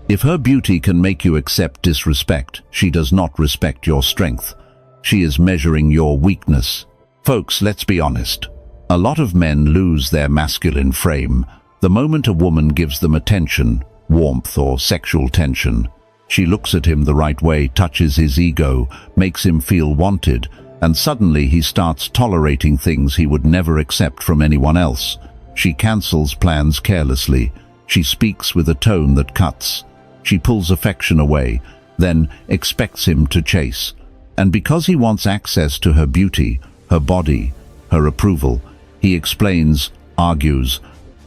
If her beauty can make you accept disrespect, she does not respect your strength. She is measuring your weakness. Folks, let's be honest. A lot of men lose their masculine frame the moment a woman gives them attention, warmth, or sexual tension. She looks at him the right way, touches his ego, makes him feel wanted, and suddenly he starts tolerating things he would never accept from anyone else. She cancels plans carelessly. She speaks with a tone that cuts. She pulls affection away, then expects him to chase. And because he wants access to her beauty, her body, her approval, he explains, argues,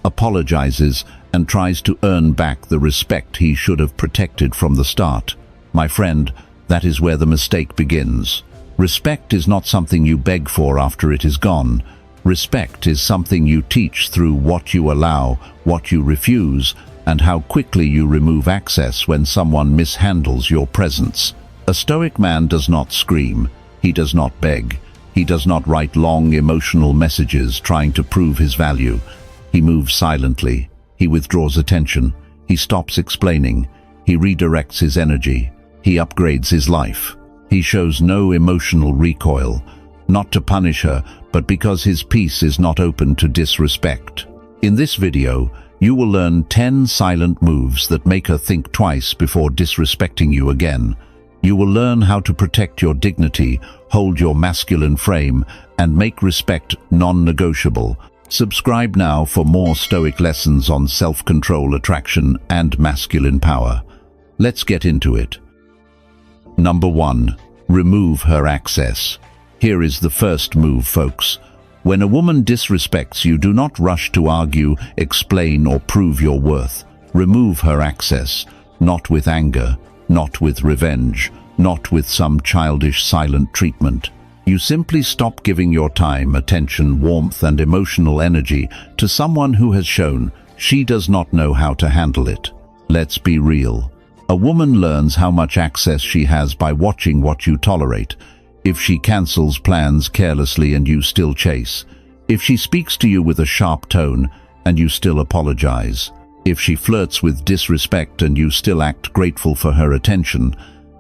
apologizes, and tries to earn back the respect he should have protected from the start. My friend, that is where the mistake begins. Respect is not something you beg for after it is gone. Respect is something you teach through what you allow, what you refuse, and how quickly you remove access when someone mishandles your presence. A Stoic man does not scream. He does not beg. He does not write long emotional messages trying to prove his value. He moves silently. He withdraws attention. He stops explaining. He redirects his energy. He upgrades his life. He shows no emotional recoil, not to punish her, but because his peace is not open to disrespect. In this video, you will learn 10 silent moves that make her think twice before disrespecting you again. You will learn how to protect your dignity, hold your masculine frame, and make respect non-negotiable. Subscribe now for more Stoic lessons on self-control, attraction, and masculine power. Let's get into it. Number 1. Remove her access. Here is the first move, folks. When a woman disrespects you, do not rush to argue, explain, or prove your worth. Remove her access, not with anger, not with revenge, not with some childish silent treatment. You simply stop giving your time, attention, warmth, and emotional energy to someone who has shown she does not know how to handle it. Let's be real. A woman learns how much access she has by watching what you tolerate. If she cancels plans carelessly and you still chase. If she speaks to you with a sharp tone and you still apologize. If she flirts with disrespect and you still act grateful for her attention,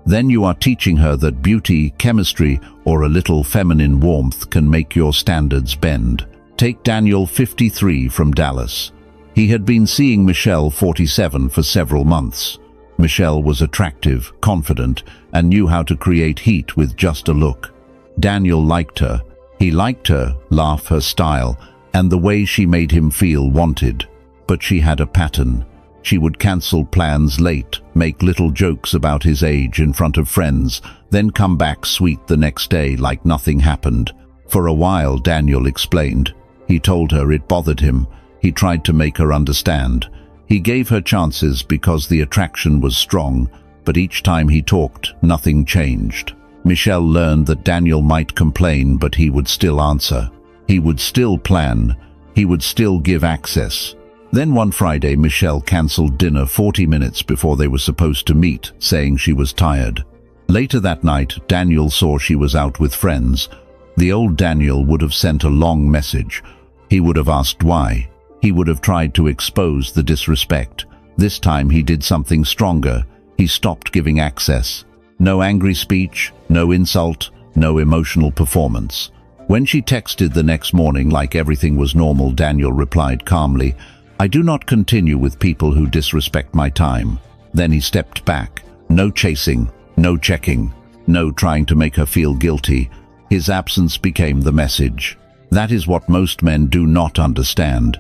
then you are teaching her that beauty, chemistry, or a little feminine warmth can make your standards bend. Take Daniel, 53, from Dallas. He had been seeing Michelle, 47, for several months. Michelle was attractive, confident, and knew how to create heat with just a look. Daniel liked her. He liked her laugh, her style, and the way she made him feel wanted. But she had a pattern. She would cancel plans late, make little jokes about his age in front of friends, then come back sweet the next day like nothing happened. For a while, Daniel explained. He told her it bothered him. He tried to make her understand. He gave her chances because the attraction was strong, but each time he talked, nothing changed. Michelle learned that Daniel might complain, but he would still answer. He would still plan. He would still give access. Then one Friday, Michelle canceled dinner 40 minutes before they were supposed to meet, saying she was tired. Later that night, Daniel saw she was out with friends. The old Daniel would have sent a long message. He would have asked why. He would have tried to expose the disrespect. This time he did something stronger. He stopped giving access. No angry speech, no insult, no emotional performance. When she texted the next morning like everything was normal, Daniel replied calmly, "I do not continue with people who disrespect my time." Then he stepped back. No chasing, no checking, no trying to make her feel guilty. His absence became the message. That is what most men do not understand.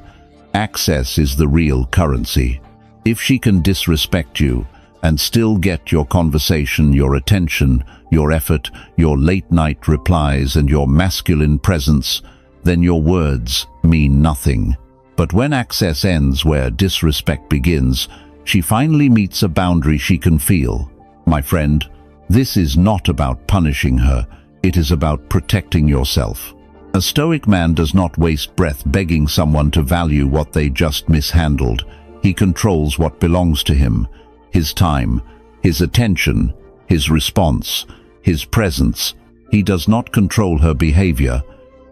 Access is the real currency. If she can disrespect you and still get your conversation, your attention, your effort, your late-night replies, and your masculine presence, then your words mean nothing. But when access ends where disrespect begins, she finally meets a boundary she can feel. My friend, this is not about punishing her. It is about protecting yourself. A Stoic man does not waste breath begging someone to value what they just mishandled. He controls what belongs to him: his time, his attention, his response, his presence. He does not control her behavior.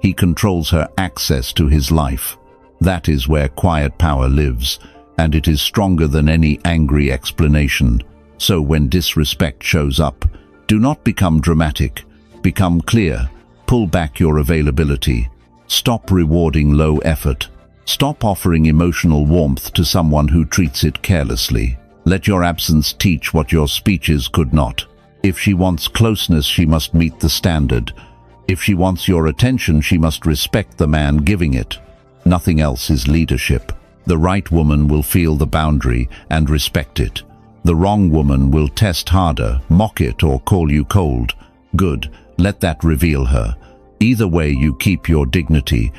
He controls her access to his life. That is where quiet power lives. and it is stronger than any angry explanation. So when disrespect shows up, do not become dramatic. Become clear. Pull back your availability. Stop rewarding low effort. Stop offering emotional warmth to someone who treats it carelessly. Let your absence teach what your speeches could not. If she wants closeness, she must meet the standard. If she wants your attention, she must respect the man giving it. Nothing else is leadership. The right woman will feel the boundary and respect it. The wrong woman will test harder, mock it, or call you cold. Good, let that reveal her. Either way, you keep your dignity.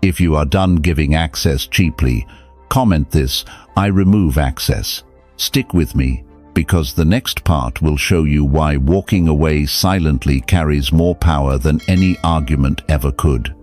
If you are done giving access cheaply, comment this: I remove access. Stick with me, because the next part will show you why walking away silently carries more power than any argument ever could.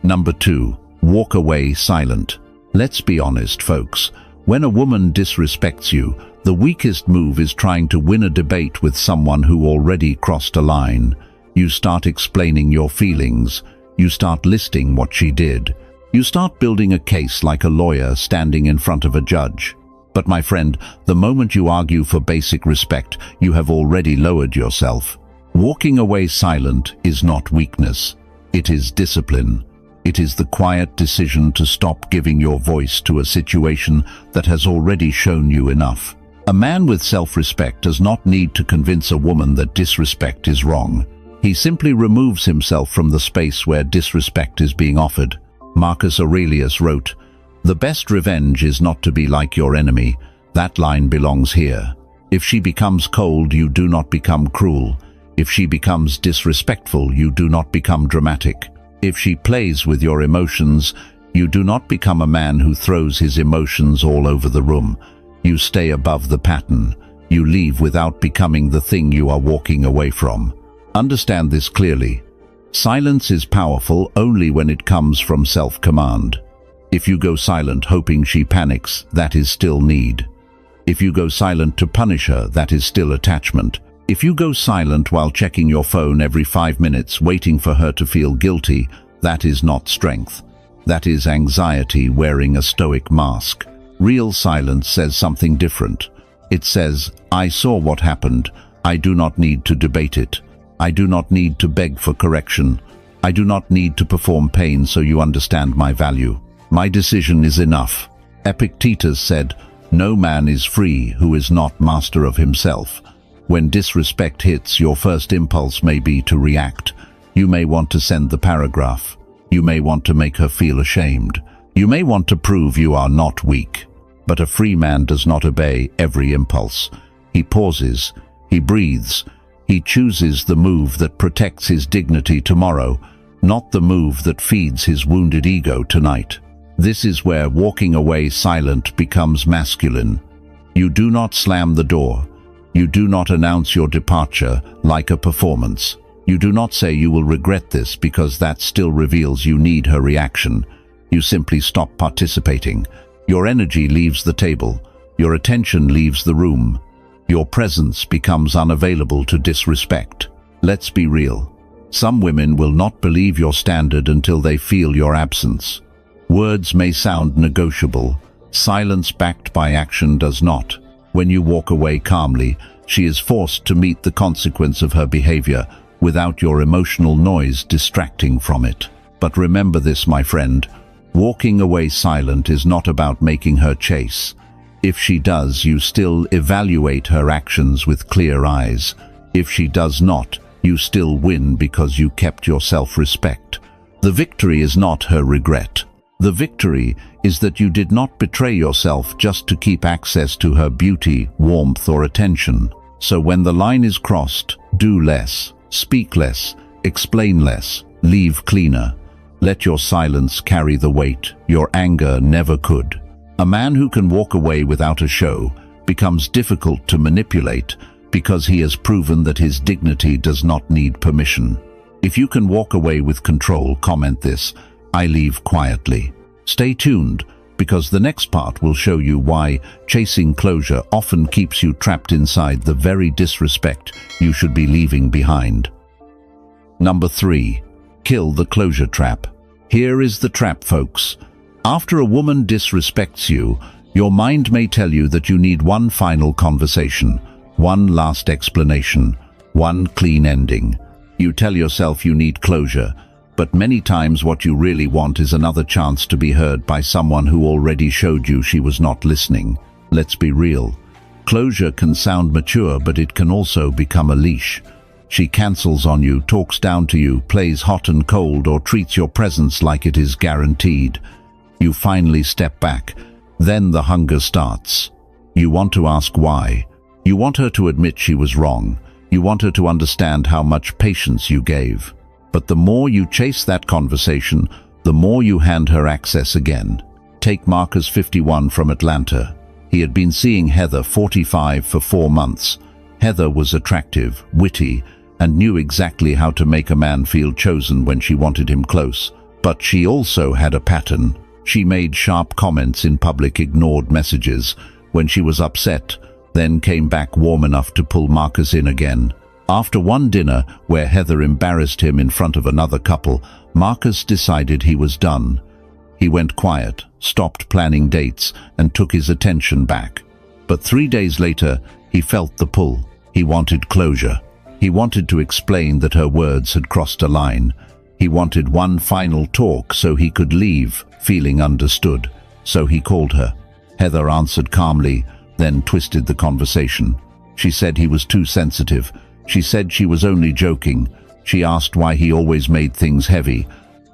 Number 2. Walk away silent. Let's be honest, folks. When a woman disrespects you, the weakest move is trying to win a debate with someone who already crossed a line. You start explaining your feelings. You start listing what she did. You start building a case like a lawyer standing in front of a judge. But my friend, the moment you argue for basic respect, you have already lowered yourself. Walking away silent is not weakness. It is discipline. It is the quiet decision to stop giving your voice to a situation that has already shown you enough. A man with self-respect does not need to convince a woman that disrespect is wrong. He simply removes himself from the space where disrespect is being offered. Marcus Aurelius wrote, "The best revenge is not to be like your enemy." That line belongs here. If she becomes cold, you do not become cruel. If she becomes disrespectful, you do not become dramatic. If she plays with your emotions, you do not become a man who throws his emotions all over the room. You stay above the pattern. You leave without becoming the thing you are walking away from. Understand this clearly. Silence is powerful only when it comes from self-command. If you go silent hoping she panics, that is still need. If you go silent to punish her, that is still attachment. If you go silent while checking your phone every 5 minutes, waiting for her to feel guilty, that is not strength. That is anxiety wearing a stoic mask. Real silence says something different. It says, I saw what happened. I do not need to debate it. I do not need to beg for correction. I do not need to perform pain so you understand my value. My decision is enough. Epictetus said, no man is free who is not master of himself. When disrespect hits, your first impulse may be to react. You may want to send the paragraph. You may want to make her feel ashamed. You may want to prove you are not weak. But a free man does not obey every impulse. He pauses. He breathes. He chooses the move that protects his dignity tomorrow, not the move that feeds his wounded ego tonight. This is where walking away silent becomes masculine. You do not slam the door. You do not announce your departure like a performance. You do not say you will regret this because that still reveals you need her reaction. You simply stop participating. Your energy leaves the table. Your attention leaves the room. Your presence becomes unavailable to disrespect. Let's be real. Some women will not believe your standard until they feel your absence. Words may sound negotiable. Silence backed by action does not. When you walk away calmly, she is forced to meet the consequence of her behavior without your emotional noise distracting from it. But remember this, my friend. Walking away silent is not about making her chase. If she does, you still evaluate her actions with clear eyes. If she does not, you still win because you kept your self-respect. The victory is not her regret. The victory is that you did not betray yourself just to keep access to her beauty, warmth, or attention. So when the line is crossed, do less, speak less, explain less, leave cleaner. Let your silence carry the weight your anger never could. A man who can walk away without a show becomes difficult to manipulate because he has proven that his dignity does not need permission. If you can walk away with control, comment this: I leave quietly. Stay tuned, because the next part will show you why chasing closure often keeps you trapped inside the very disrespect you should be leaving behind. Number 3. Kill the closure trap. Here is the trap, folks. After a woman disrespects you, Your mind may tell you that you need one final conversation, one last explanation, one clean ending. You tell yourself you need closure, but many times what you really want is another chance to be heard by someone who already showed you she was not listening. Let's be real. Closure can sound mature, but it can also become a leash. She cancels on you, talks down to you, plays hot and cold, or treats your presence like it is guaranteed. You finally step back. Then the hunger starts. You want to ask why. You want her to admit she was wrong. You want her to understand how much patience you gave. But the more you chase that conversation, the more you hand her access again. Take Marcus, 51, from Atlanta. He had been seeing Heather, 45, for 4 months. Heather was attractive, witty, and knew exactly how to make a man feel chosen when she wanted him close. But she also had a pattern. She made sharp comments in public, ignored messages when she was upset, then came back warm enough to pull Marcus in again. After one dinner where Heather embarrassed him in front of another couple, Marcus decided he was done. He went quiet, stopped planning dates, and took his attention back. But 3 days later, he felt the pull. He wanted closure. He wanted to explain that her words had crossed a line. He wanted one final talk so he could leave, feeling understood. So he called her. Heather answered calmly, then twisted the conversation. She said he was too sensitive. She said she was only joking. She asked why he always made things heavy.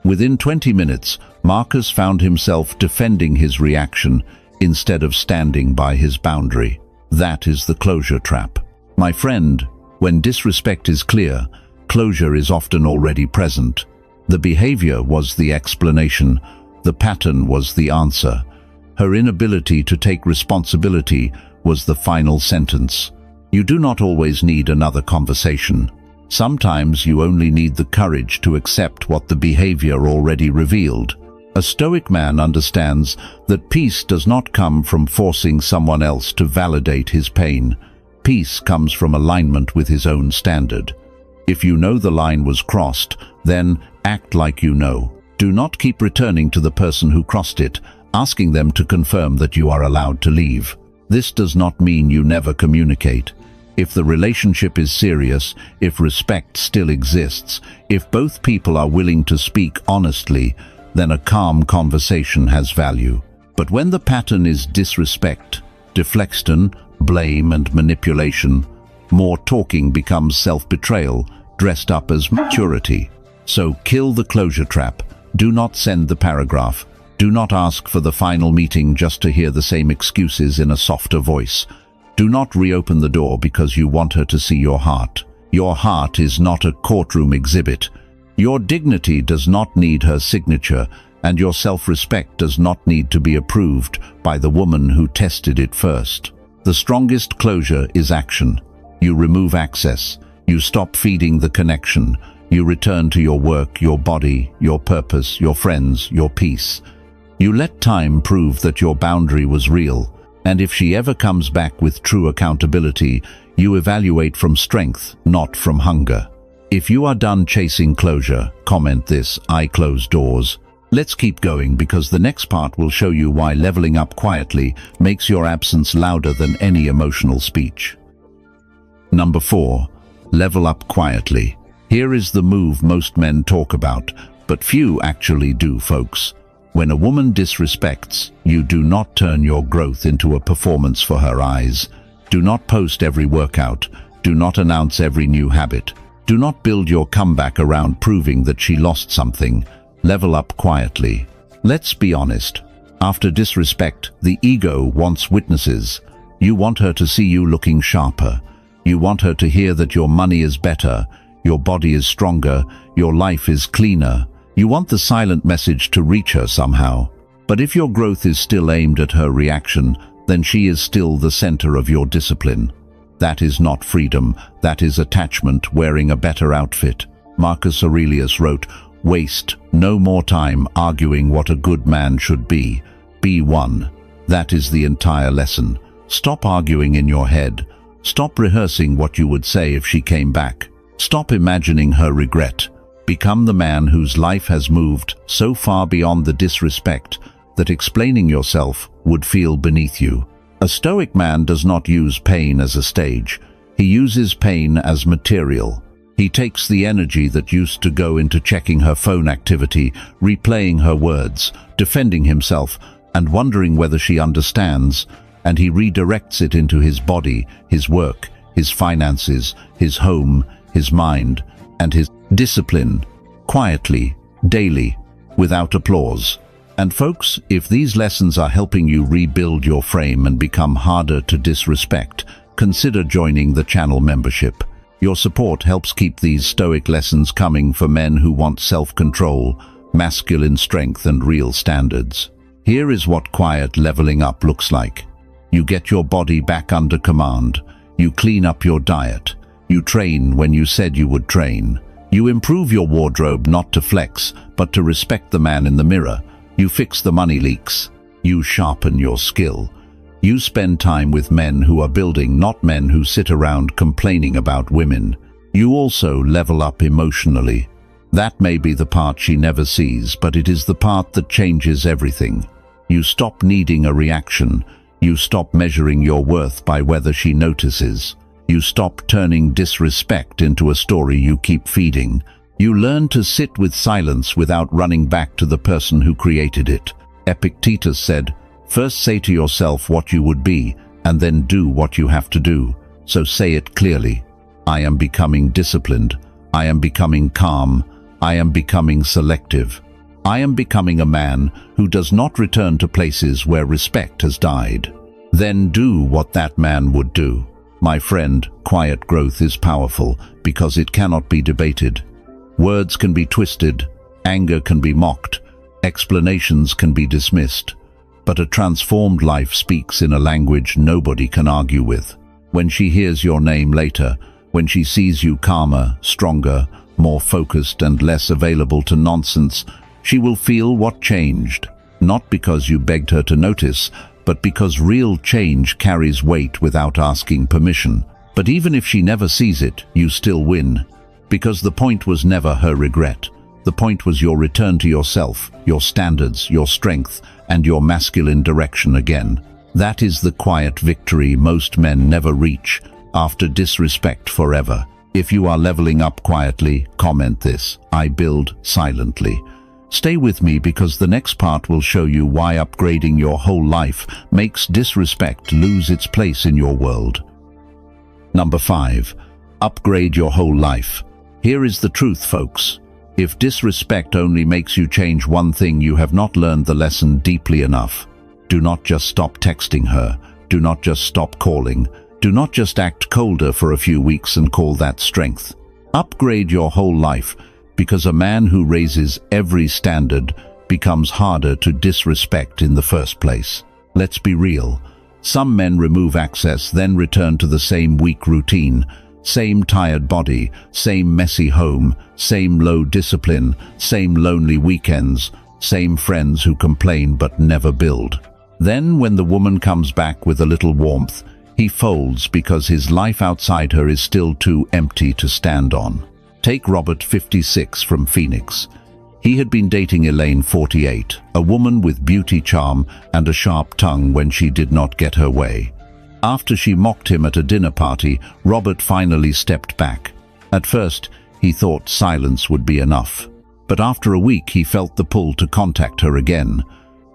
Within 20 minutes, Marcus found himself defending his reaction instead of standing by his boundary. That is the closure trap. My friend, when disrespect is clear, closure is often already present. The behavior was the explanation. The pattern was the answer. Her inability to take responsibility was the final sentence. You do not always need another conversation. Sometimes you only need the courage to accept what the behavior already revealed. A Stoic man understands that peace does not come from forcing someone else to validate his pain. Peace comes from alignment with his own standard. If you know the line was crossed, then act like you know. Do not keep returning to the person who crossed it, asking them to confirm that you are allowed to leave. This does not mean you never communicate. If the relationship is serious, if respect still exists, if both people are willing to speak honestly, then a calm conversation has value. But when the pattern is disrespect, deflection, blame and manipulation, more talking becomes self-betrayal, dressed up as maturity. So kill the closure trap. Do not send the paragraph. Do not ask for the final meeting just to hear the same excuses in a softer voice. Do not reopen the door because you want her to see your heart. Your heart is not a courtroom exhibit. Your dignity does not need her signature, and your self-respect does not need to be approved by the woman who tested it first. The strongest closure is action. You remove access. You stop feeding the connection. You return to your work, your body, your purpose, your friends, your peace. You let time prove that your boundary was real. And if she ever comes back with true accountability, you evaluate from strength, not from hunger. If you are done chasing closure, comment this: I close doors. Let's keep going because the next part will show you why leveling up quietly makes your absence louder than any emotional speech. Number 4. Level up quietly. Here is the move most men talk about, but few actually do, folks. When a woman disrespects, you do not turn your growth into a performance for her eyes. Do not post every workout. Do not announce every new habit. Do not build your comeback around proving that she lost something. Level up quietly. Let's be honest. After disrespect, the ego wants witnesses. You want her to see you looking sharper. You want her to hear that your money is better, your body is stronger, your life is cleaner. You want the silent message to reach her somehow. But if your growth is still aimed at her reaction, then she is still the center of your discipline. That is not freedom, that is attachment wearing a better outfit. Marcus Aurelius wrote, "Waste no more time arguing what a good man should be. Be one." That is the entire lesson. Stop arguing in your head. Stop rehearsing what you would say if she came back. Stop imagining her regret. Become the man whose life has moved so far beyond the disrespect that explaining yourself would feel beneath you. A Stoic man does not use pain as a stage. He uses pain as material. He takes the energy that used to go into checking her phone activity, replaying her words, defending himself, and wondering whether she understands, and he redirects it into his body, his work, his finances, his home, his mind, and his discipline, quietly, daily, without applause. And folks, if these lessons are helping you rebuild your frame and become harder to disrespect, consider joining the channel membership. Your support helps keep these Stoic lessons coming for men who want self-control, masculine strength, and real standards. Here is what quiet leveling up looks like. You get your body back under command. You clean up your diet. You train when you said you would train. You improve your wardrobe not to flex, but to respect the man in the mirror. You fix the money leaks. You sharpen your skill. You spend time with men who are building, not men who sit around complaining about women. You also level up emotionally. That may be the part she never sees, but it is the part that changes everything. You stop needing a reaction. You stop measuring your worth by whether she notices. You stop turning disrespect into a story you keep feeding. You learn to sit with silence without running back to the person who created it. Epictetus said, "First say to yourself what you would be, and then do what you have to do. So say it clearly. I am becoming disciplined. I am becoming calm. I am becoming selective. I am becoming a man who does not return to places where respect has died." Then do what that man would do. My friend, quiet growth is powerful because it cannot be debated. Words can be twisted, anger can be mocked, explanations can be dismissed. But a transformed life speaks in a language nobody can argue with. When she hears your name later, when she sees you calmer, stronger, more focused, and less available to nonsense, she will feel what changed. Not because you begged her to notice, but because real change carries weight without asking permission. But even if she never sees it, you still win. Because the point was never her regret. The point was your return to yourself, your standards, your strength, and your masculine direction again. That is the quiet victory most men never reach, after disrespect forever. If you are leveling up quietly, comment this: I build silently. Stay with me because the next part will show you why upgrading your whole life makes disrespect lose its place in your world. Number 5. Upgrade your whole life. Here is the truth, folks. If disrespect only makes you change one thing, you have not learned the lesson deeply enough. Do not just stop texting her. Do not just stop calling. Do not just act colder for a few weeks and call that strength. Upgrade your whole life, because a man who raises every standard becomes harder to disrespect in the first place. Let's be real. Some men remove access, then return to the same weak routine. Same tired body, same messy home, same low discipline, same lonely weekends, same friends who complain but never build. Then when the woman comes back with a little warmth, he folds because his life outside her is still too empty to stand on. Take Robert, 56, from Phoenix. He had been dating Elaine, 48, a woman with beauty charm and a sharp tongue when she did not get her way. After she mocked him at a dinner party, Robert finally stepped back. At first, he thought silence would be enough. But after a week, he felt the pull to contact her again.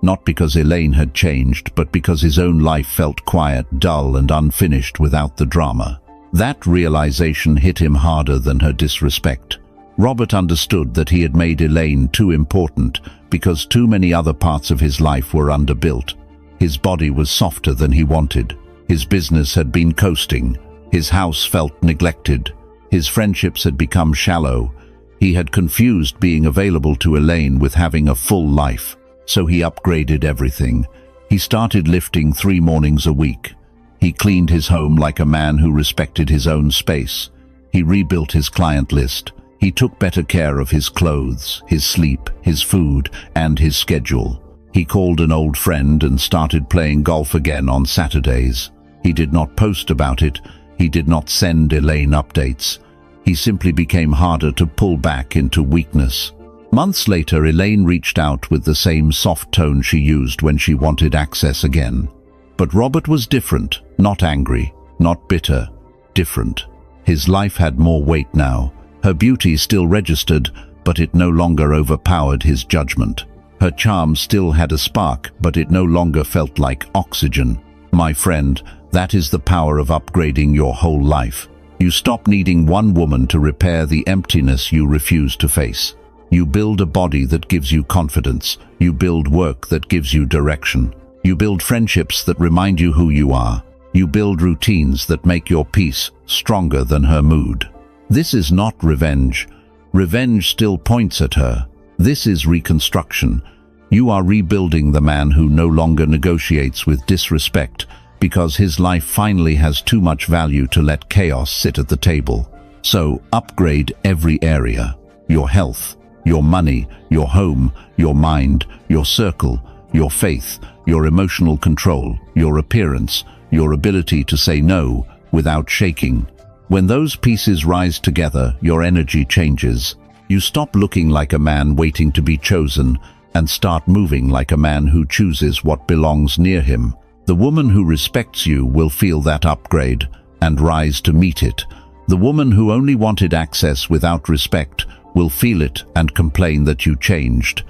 Not because Elaine had changed, but because his own life felt quiet, dull, and unfinished without the drama. That realization hit him harder than her disrespect. Robert understood that he had made Elaine too important because too many other parts of his life were underbuilt. His body was softer than he wanted. His business had been coasting. His house felt neglected. His friendships had become shallow. He had confused being available to Elaine with having a full life. So he upgraded everything. He started lifting 3 mornings a week. He cleaned his home like a man who respected his own space. He rebuilt his client list. He took better care of his clothes, his sleep, his food, and his schedule. He called an old friend and started playing golf again on Saturdays. He did not post about it. He did not send Elaine updates. He simply became harder to pull back into weakness. Months later, Elaine reached out with the same soft tone she used when she wanted access again. But Robert was different, not angry, not bitter, different. His life had more weight now. Her beauty still registered, but it no longer overpowered his judgment. Her charm still had a spark, but it no longer felt like oxygen. My friend, that is the power of upgrading your whole life. You stop needing one woman to repair the emptiness you refuse to face. You build a body that gives you confidence. You build work that gives you direction. You build friendships that remind you who you are. You build routines that make your peace stronger than her mood. This is not revenge. Revenge still points at her. This is reconstruction. You are rebuilding the man who no longer negotiates with disrespect because his life finally has too much value to let chaos sit at the table. So upgrade every area. Your health, your money, your home, your mind, your circle, your faith, your emotional control, your appearance, your ability to say no without shaking. When those pieces rise together, your energy changes. You stop looking like a man waiting to be chosen and start moving like a man who chooses what belongs near him. The woman who respects you will feel that upgrade and rise to meet it. The woman who only wanted access without respect will feel it and complain that you changed.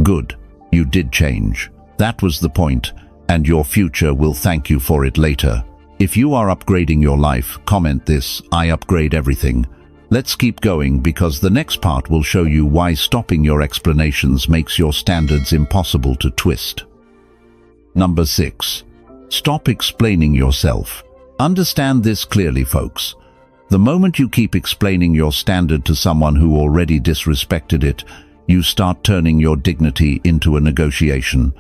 Good, you did change. That was the point, and your future will thank you for it later. If you are upgrading your life, comment this: I upgrade everything. Let's keep going, because the next part will show you why stopping your explanations makes your standards impossible to twist. Number 6. Stop explaining yourself. Understand this clearly, folks. The moment you keep explaining your standard to someone who already disrespected it, you start turning your dignity into a negotiation.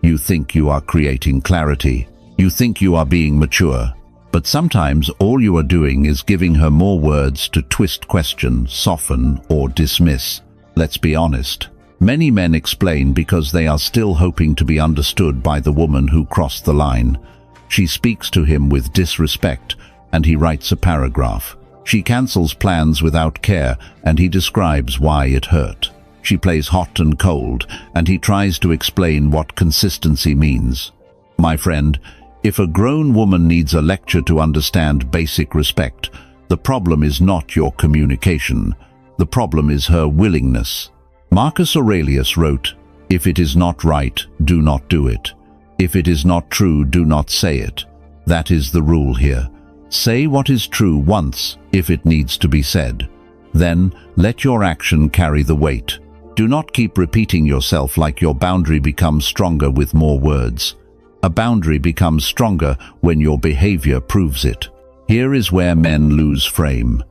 You think you are creating clarity. You think you are being mature. But sometimes all you are doing is giving her more words to twist, question, soften, or dismiss. Let's be honest. Many men explain because they are still hoping to be understood by the woman who crossed the line. She speaks to him with disrespect, and he writes a paragraph. She cancels plans without care, and he describes why it hurt. She plays hot and cold, and he tries to explain what consistency means. My friend, if a grown woman needs a lecture to understand basic respect, the problem is not your communication. The problem is her willingness. Marcus Aurelius wrote, "If it is not right, do not do it. If it is not true, do not say it." That is the rule here. Say what is true once, if it needs to be said. Then, let your action carry the weight. Do not keep repeating yourself like your boundary becomes stronger with more words. A boundary becomes stronger when your behavior proves it. Here is where men lose frame.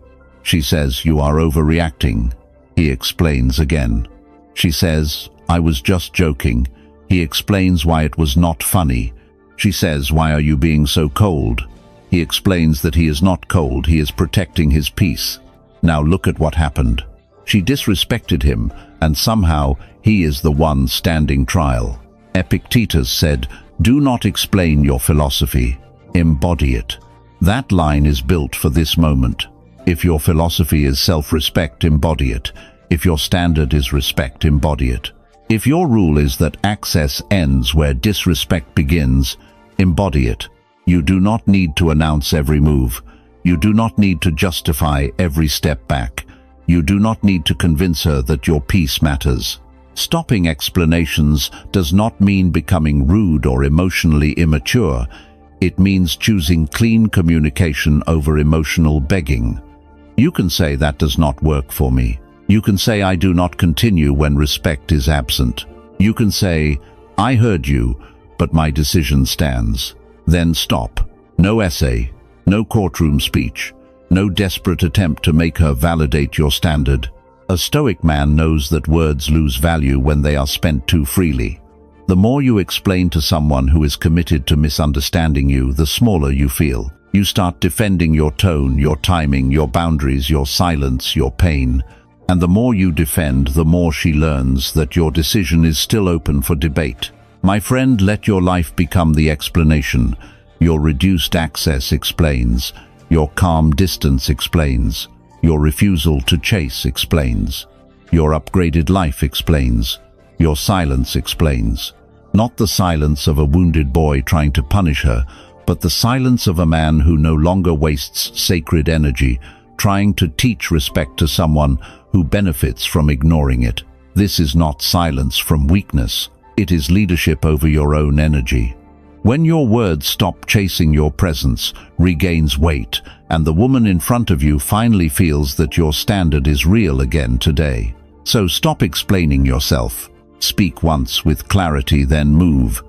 She says, "You are overreacting." He explains again. She says, "I was just joking." He explains why it was not funny. She says, "Why are you being so cold?" He explains that he is not cold, he is protecting his peace. Now look at what happened. She disrespected him, and somehow he is the one standing trial. Epictetus said, "Do not explain your philosophy, embody it." That line is built for this moment. If your philosophy is self-respect, embody it. If your standard is respect, embody it. If your rule is that access ends where disrespect begins, embody it. You do not need to announce every move. You do not need to justify every step back. You do not need to convince her that your peace matters. Stopping explanations does not mean becoming rude or emotionally immature. It means choosing clean communication over emotional begging. You can say, "That does not work for me." You can say, "I do not continue" when respect is absent. You can say, "I heard you, but my decision stands." Then stop. No essay, no courtroom speech, no desperate attempt to make her validate your standard. A Stoic man knows that words lose value when they are spent too freely. The more you explain to someone who is committed to misunderstanding you, the smaller you feel. You start defending your tone, your timing, your boundaries, your silence, your pain. And the more you defend, the more she learns that your decision is still open for debate. My friend, let your life become the explanation. Your reduced access explains. Your calm distance explains. Your refusal to chase explains. Your upgraded life explains. Your silence explains. Not the silence of a wounded boy trying to punish her, but the silence of a man who no longer wastes sacred energy trying to teach respect to someone who benefits from ignoring it. This is not silence from weakness. It is leadership over your own energy. When your words stop chasing your presence, regains weight, and the woman in front of you finally feels that your standard is real again today. So stop explaining yourself. Speak once with clarity, then move.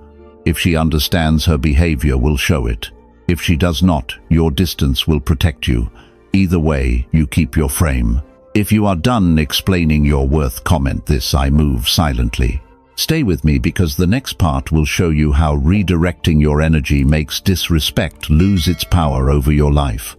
If she understands, her behavior will show it. If she does not, your distance will protect you. Either way, you keep your frame. If you are done explaining your worth, comment this: I move silently. Stay with me because the next part will show you how redirecting your energy makes disrespect lose its power over your life.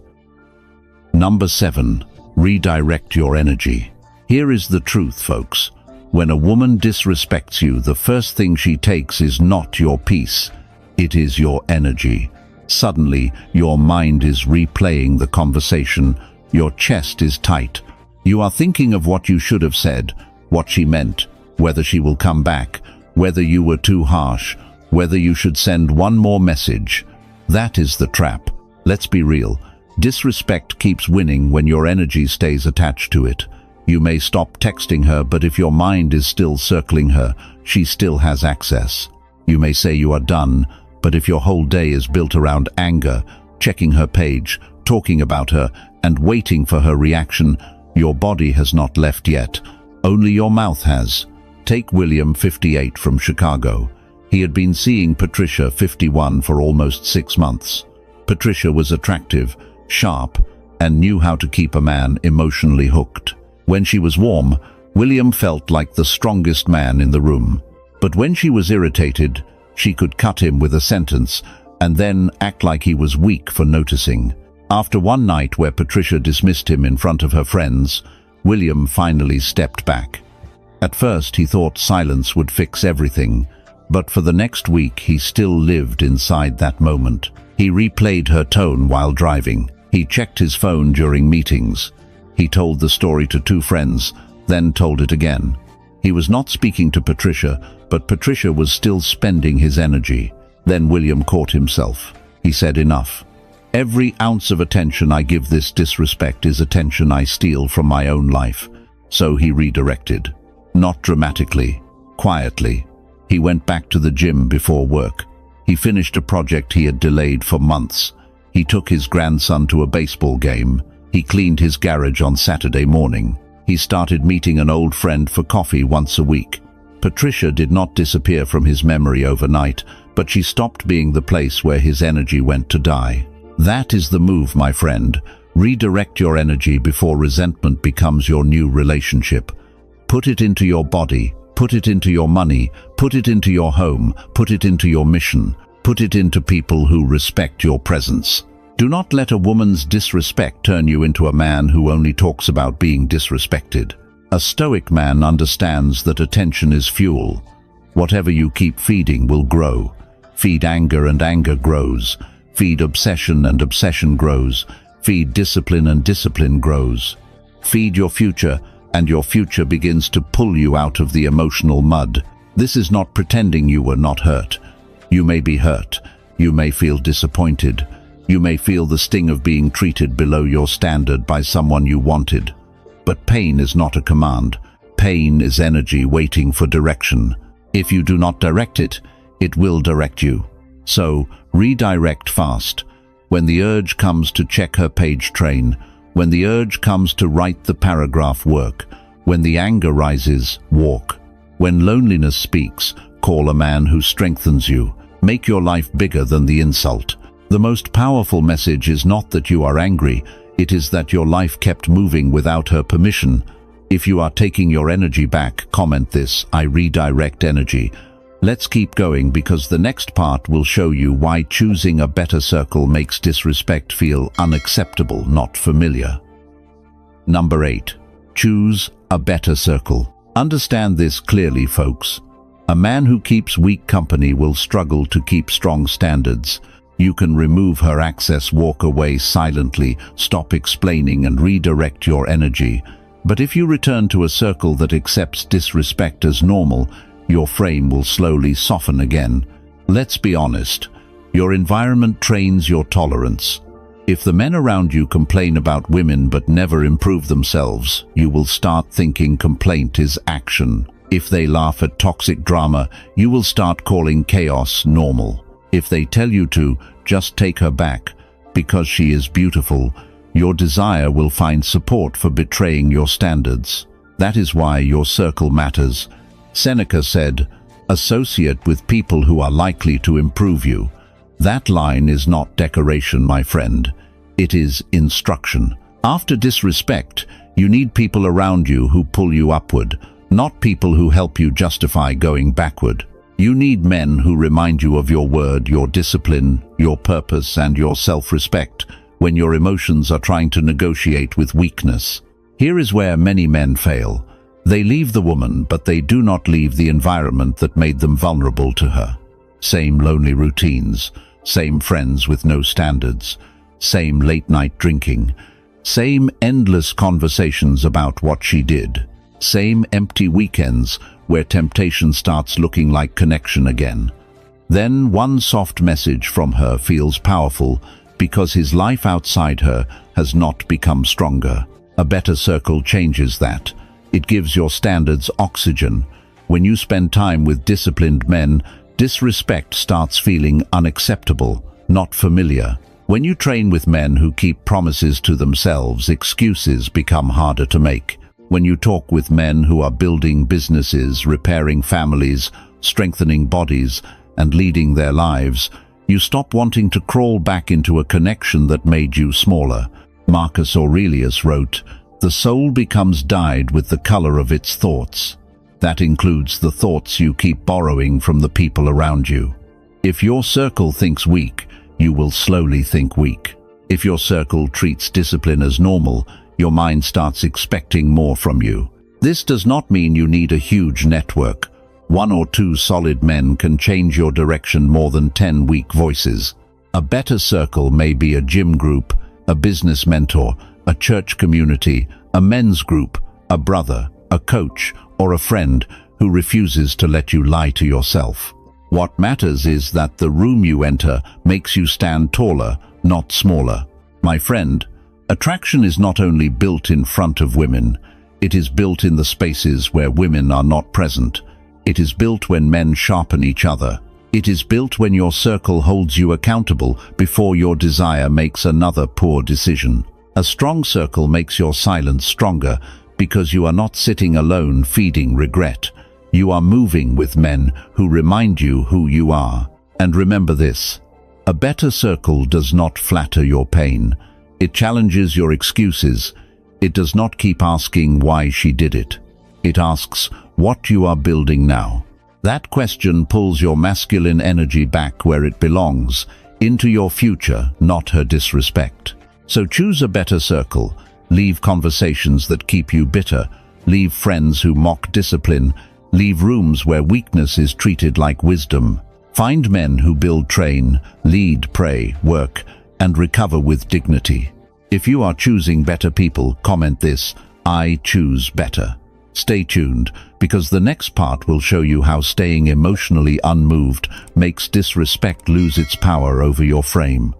Number 7. Redirect your energy. Here is the truth, folks. When a woman disrespects you, the first thing she takes is not your peace. It is your energy. Suddenly, your mind is replaying the conversation. Your chest is tight. You are thinking of what you should have said, what she meant, whether she will come back, whether you were too harsh, whether you should send one more message. That is the trap. Let's be real. Disrespect keeps winning when your energy stays attached to it. You may stop texting her, but if your mind is still circling her, she still has access. You may say you are done, but if your whole day is built around anger, checking her page, talking about her, and waiting for her reaction, your body has not left yet. Only your mouth has. Take William, 58, from Chicago. He had been seeing Patricia, 51, for almost 6 months. Patricia was attractive, sharp, and knew how to keep a man emotionally hooked. When she was warm, William felt like the strongest man in the room. But when she was irritated, she could cut him with a sentence and then act like he was weak for noticing. After one night where Patricia dismissed him in front of her friends, William finally stepped back. At first he thought silence would fix everything, but for the next week he still lived inside that moment. He replayed her tone while driving. He checked his phone during meetings. He told the story to 2 friends, then told it again. He was not speaking to Patricia, but Patricia was still spending his energy. Then William caught himself. He said, enough. Every ounce of attention I give this disrespect is attention I steal from my own life. So he redirected. Not dramatically, quietly. He went back to the gym before work. He finished a project he had delayed for months. He took his grandson to a baseball game. He cleaned his garage on Saturday morning. He started meeting an old friend for coffee once a week. Patricia did not disappear from his memory overnight, but she stopped being the place where his energy went to die. That is the move, my friend. Redirect your energy before resentment becomes your new relationship. Put it into your body, put it into your money, put it into your home, put it into your mission, put it into people who respect your presence. Do not let a woman's disrespect turn you into a man who only talks about being disrespected. A Stoic man understands that attention is fuel. Whatever you keep feeding will grow. Feed anger and anger grows. Feed obsession and obsession grows. Feed discipline and discipline grows. Feed your future and your future begins to pull you out of the emotional mud. This is not pretending you were not hurt. You may be hurt. You may feel disappointed. You may feel the sting of being treated below your standard by someone you wanted. But pain is not a command. Pain is energy waiting for direction. If you do not direct it, it will direct you. So, redirect fast. When the urge comes to check her page, train. When the urge comes to write the paragraph, work. When the anger rises, walk. When loneliness speaks, call a man who strengthens you. Make your life bigger than the insult. The most powerful message is not that you are angry, it is that your life kept moving without her permission. If you are taking your energy back, comment this: I redirect energy. Let's keep going because the next part will show you why choosing a better circle makes disrespect feel unacceptable, not familiar. Number 8. Choose a better circle. Understand this clearly, folks. A man who keeps weak company will struggle to keep strong standards. You can remove her access, walk away silently, stop explaining and redirect your energy. But if you return to a circle that accepts disrespect as normal, your frame will slowly soften again. Let's be honest. Your environment trains your tolerance. If the men around you complain about women but never improve themselves, you will start thinking complaint is action. If they laugh at toxic drama, you will start calling chaos normal. If they tell you to just take her back because she is beautiful, your desire will find support for betraying your standards. That is why your circle matters. Seneca said, "Associate with people who are likely to improve you." That line is not decoration, my friend. It is instruction. After disrespect, you need people around you who pull you upward, not people who help you justify going backward. You need men who remind you of your word, your discipline, your purpose, and your self-respect when your emotions are trying to negotiate with weakness. Here is where many men fail. They leave the woman, but they do not leave the environment that made them vulnerable to her. Same lonely routines, same friends with no standards, same late-night drinking, same endless conversations about what she did, same empty weekends where temptation starts looking like connection again. Then one soft message from her feels powerful because his life outside her has not become stronger. A better circle changes that. It gives your standards oxygen. When you spend time with disciplined men, disrespect starts feeling unacceptable, not familiar. When you train with men who keep promises to themselves, excuses become harder to make. When you talk with men who are building businesses, repairing families, strengthening bodies, and leading their lives, you stop wanting to crawl back into a connection that made you smaller. Marcus Aurelius wrote, "The soul becomes dyed with the color of its thoughts." That includes the thoughts you keep borrowing from the people around you. If your circle thinks weak, you will slowly think weak. If your circle treats discipline as normal, your mind starts expecting more from you. This does not mean you need a huge network. 1 or 2 solid men can change your direction more than 10 weak voices. A better circle may be a gym group, a business mentor, a church community, a men's group, a brother, a coach, or a friend who refuses to let you lie to yourself. What matters is that the room you enter makes you stand taller, not smaller. My friend, attraction is not only built in front of women, it is built in the spaces where women are not present. It is built when men sharpen each other. It is built when your circle holds you accountable before your desire makes another poor decision. A strong circle makes your silence stronger because you are not sitting alone feeding regret. You are moving with men who remind you who you are. And remember this, a better circle does not flatter your pain. It challenges your excuses. It does not keep asking why she did it. It asks what you are building now. That question pulls your masculine energy back where it belongs, into your future, not her disrespect. So choose a better circle. Leave conversations that keep you bitter. Leave friends who mock discipline. Leave rooms where weakness is treated like wisdom. Find men who build, train, lead, pray, work, and recover with dignity. If you are choosing better people, comment this, "I choose better." Stay tuned, because the next part will show you how staying emotionally unmoved makes disrespect lose its power over your frame.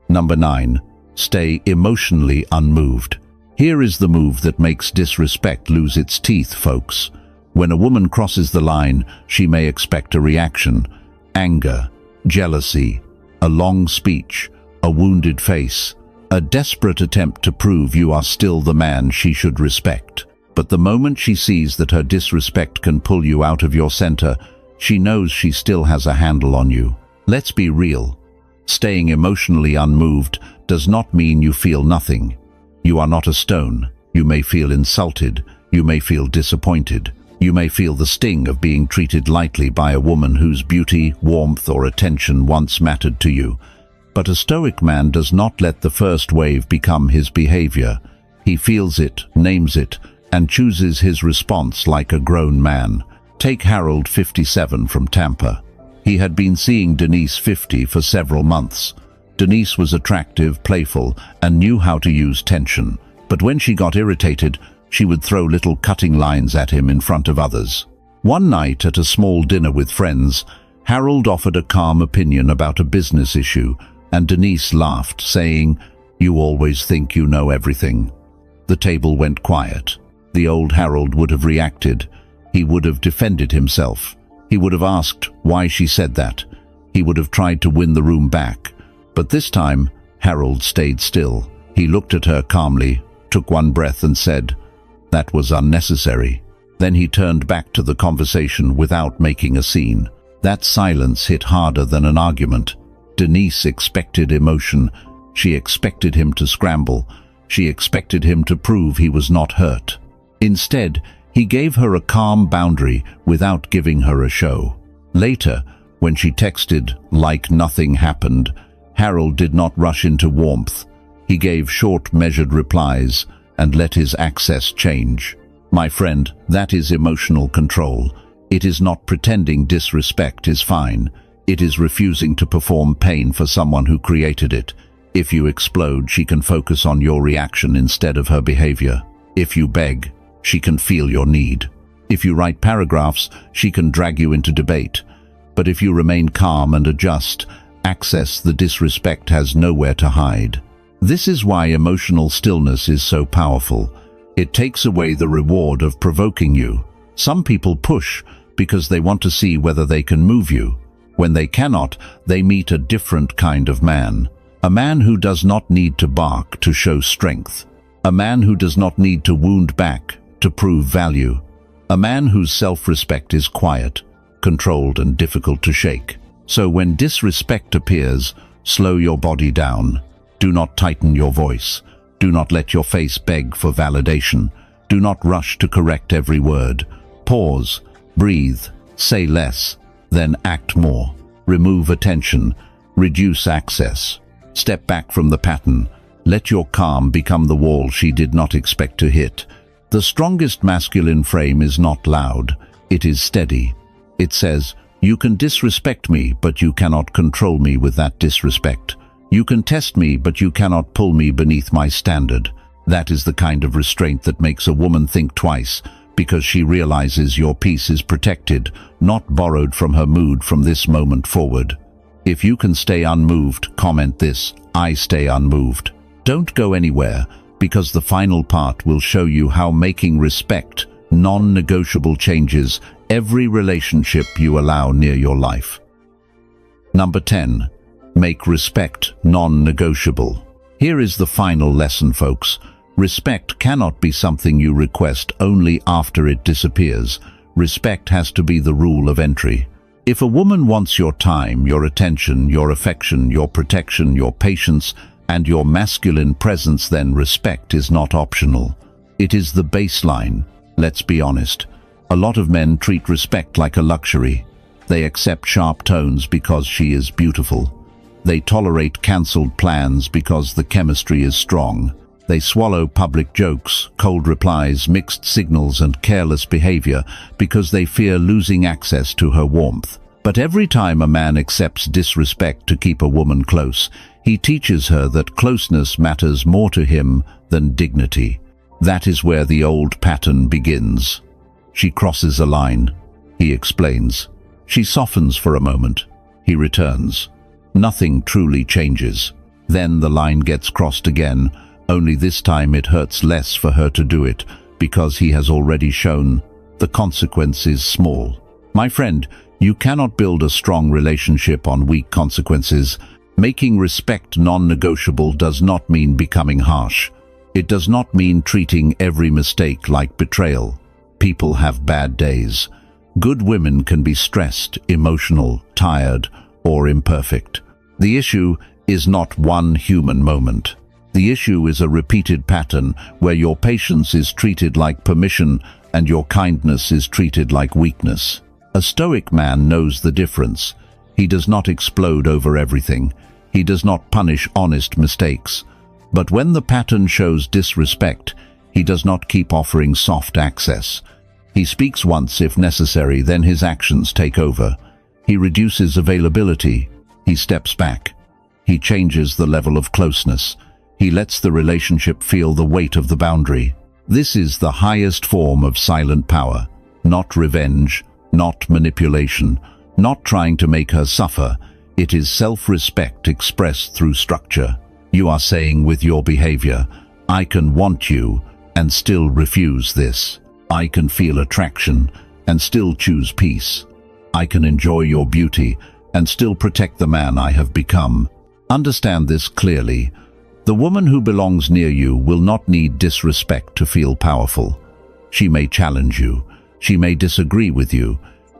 Number 9. Stay emotionally unmoved. Here is the move that makes disrespect lose its teeth, folks. When a woman crosses the line, she may expect a reaction: anger, jealousy, a long speech, a wounded face, a desperate attempt to prove you are still the man she should respect. But the moment she sees that her disrespect can pull you out of your center, she knows she still has a handle on you. Let's be real. Staying emotionally unmoved does not mean you feel nothing. You are not a stone. You may feel insulted. You may feel disappointed. You may feel the sting of being treated lightly by a woman whose beauty, warmth, or attention once mattered to you. But a Stoic man does not let the first wave become his behavior. He feels it, names it, and chooses his response like a grown man. Take Harold, 57, from Tampa. He had been seeing Denise, 50, for several months. Denise was attractive, playful, and knew how to use tension. But when she got irritated, She would throw little cutting lines at him in front of others. One night at a small dinner with friends, Harold offered a calm opinion about a business issue, and Denise laughed, saying, "You always think you know everything." The table went quiet. The old Harold would have reacted. He would have defended himself. He would have asked why she said that. He would have tried to win the room back. But this time, Harold stayed still. He looked at her calmly, took one breath and said, "That was unnecessary." Then he turned back to the conversation without making a scene. That silence hit harder than an argument. Denise expected emotion. She expected him to scramble. She expected him to prove he was not hurt. Instead, he gave her a calm boundary without giving her a show. Later, when she texted like nothing happened, Harold did not rush into warmth. He gave short, measured replies and let his access change. My friend, that is emotional control. It is not pretending disrespect is fine. It is refusing to perform pain for someone who created it. If you explode, she can focus on your reaction instead of her behavior. If you beg, she can feel your need. If you write paragraphs, she can drag you into debate. But if you remain calm and adjust, access the disrespect has nowhere to hide. This is why emotional stillness is so powerful. It takes away the reward of provoking you. Some people push because they want to see whether they can move you. When they cannot, they meet a different kind of man. A man who does not need to bark to show strength. A man who does not need to wound back to prove value. A man whose self-respect is quiet, controlled and difficult to shake. So when disrespect appears, slow your body down. Do not tighten your voice. Do not let your face beg for validation. Do not rush to correct every word. Pause, breathe, say less, then act more. Remove attention, reduce access. Step back from the pattern. Let your calm become the wall she did not expect to hit. The strongest masculine frame is not loud. It is steady. It says, "You can disrespect me, but you cannot control me with that disrespect. You can test me, but you cannot pull me beneath my standard." That is the kind of restraint that makes a woman think twice, because she realizes your peace is protected, not borrowed from her mood from this moment forward. If you can stay unmoved, comment this: "I stay unmoved." Don't go anywhere, because the final part will show you how making respect non-negotiable changes every relationship you allow near your life. Number 10. Make respect non-negotiable. Here is the final lesson, folks. Respect cannot be something you request only after it disappears. Respect has to be the rule of entry. If a woman wants your time, your attention, your affection, your protection, your patience, and your masculine presence, then respect is not optional. It is the baseline. Let's be honest. A lot of men treat respect like a luxury. They accept sharp tones because she is beautiful. They tolerate cancelled plans because the chemistry is strong. They swallow public jokes, cold replies, mixed signals, and careless behavior because they fear losing access to her warmth. But every time a man accepts disrespect to keep a woman close, he teaches her that closeness matters more to him than dignity. That is where the old pattern begins. She crosses a line. He explains. She softens for a moment. He returns. Nothing truly changes. Then the line gets crossed again, only this time it hurts less for her to do it, because he has already shown the consequence is small. My friend, you cannot build a strong relationship on weak consequences. Making respect non-negotiable does not mean becoming harsh. It does not mean treating every mistake like betrayal. People have bad days. Good women can be stressed, emotional, tired, or imperfect. The issue is not one human moment. The issue is a repeated pattern where your patience is treated like permission and your kindness is treated like weakness. A Stoic man knows the difference. He does not explode over everything. He does not punish honest mistakes. But when the pattern shows disrespect, he does not keep offering soft access. He speaks once if necessary, then his actions take over. He reduces availability. He steps back. He changes the level of closeness. He lets the relationship feel the weight of the boundary. This is the highest form of silent power. Not revenge, not manipulation, not trying to make her suffer. It is self-respect expressed through structure. You are saying with your behavior, I can want you and still refuse this. I can feel attraction and still choose peace. I can enjoy your beauty and still protect the man I have become. Understand this clearly. The woman who belongs near you will not need disrespect to feel powerful. She may challenge you. She may disagree with you.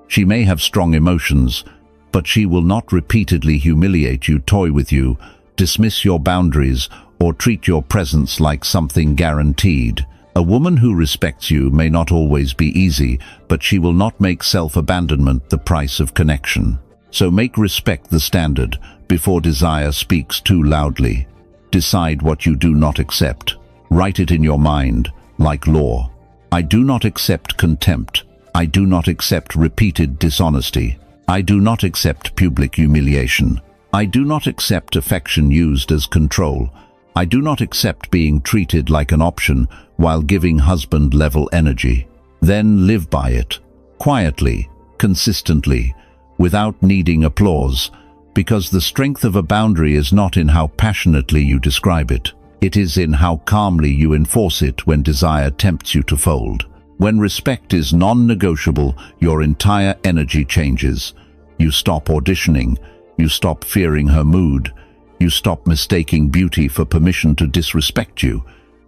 She may have strong emotions, but she will not repeatedly humiliate you, toy with you, dismiss your boundaries, or treat your presence like something guaranteed. A woman who respects you may not always be easy, but she will not make self-abandonment the price of connection. So make respect the standard before desire speaks too loudly. Decide what you do not accept. Write it in your mind, like law. I do not accept contempt. I do not accept repeated dishonesty. I do not accept public humiliation. I do not accept affection used as control. I do not accept being treated like an option while giving husband-level energy. Then live by it, quietly, consistently, without needing applause, because the strength of a boundary is not in how passionately you describe it. It is in how calmly you enforce it when desire tempts you to fold. When respect is non-negotiable, your entire energy changes. You stop auditioning. You stop fearing her mood. You stop mistaking beauty for permission to disrespect you.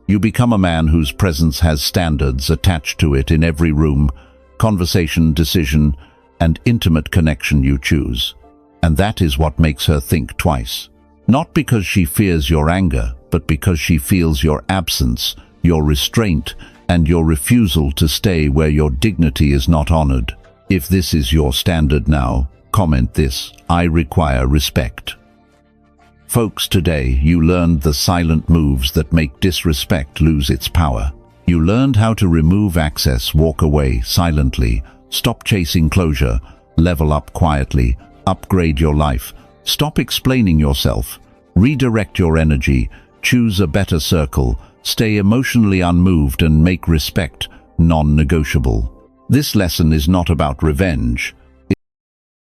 You become a man whose presence has standards attached to it in every room, conversation, decision, and intimate connection you choose. And that is what makes her think twice. Not because she fears your anger, but because she feels your absence, your restraint, and your refusal to stay where your dignity is not honored. If this is your standard now, comment this: I require respect. Folks, today you learned the silent moves that make disrespect lose its power. You learned how to remove access, walk away silently, stop chasing closure, level up quietly, upgrade your life, stop explaining yourself, redirect your energy, choose a better circle, stay emotionally unmoved, and make respect non-negotiable. This lesson is not about revenge.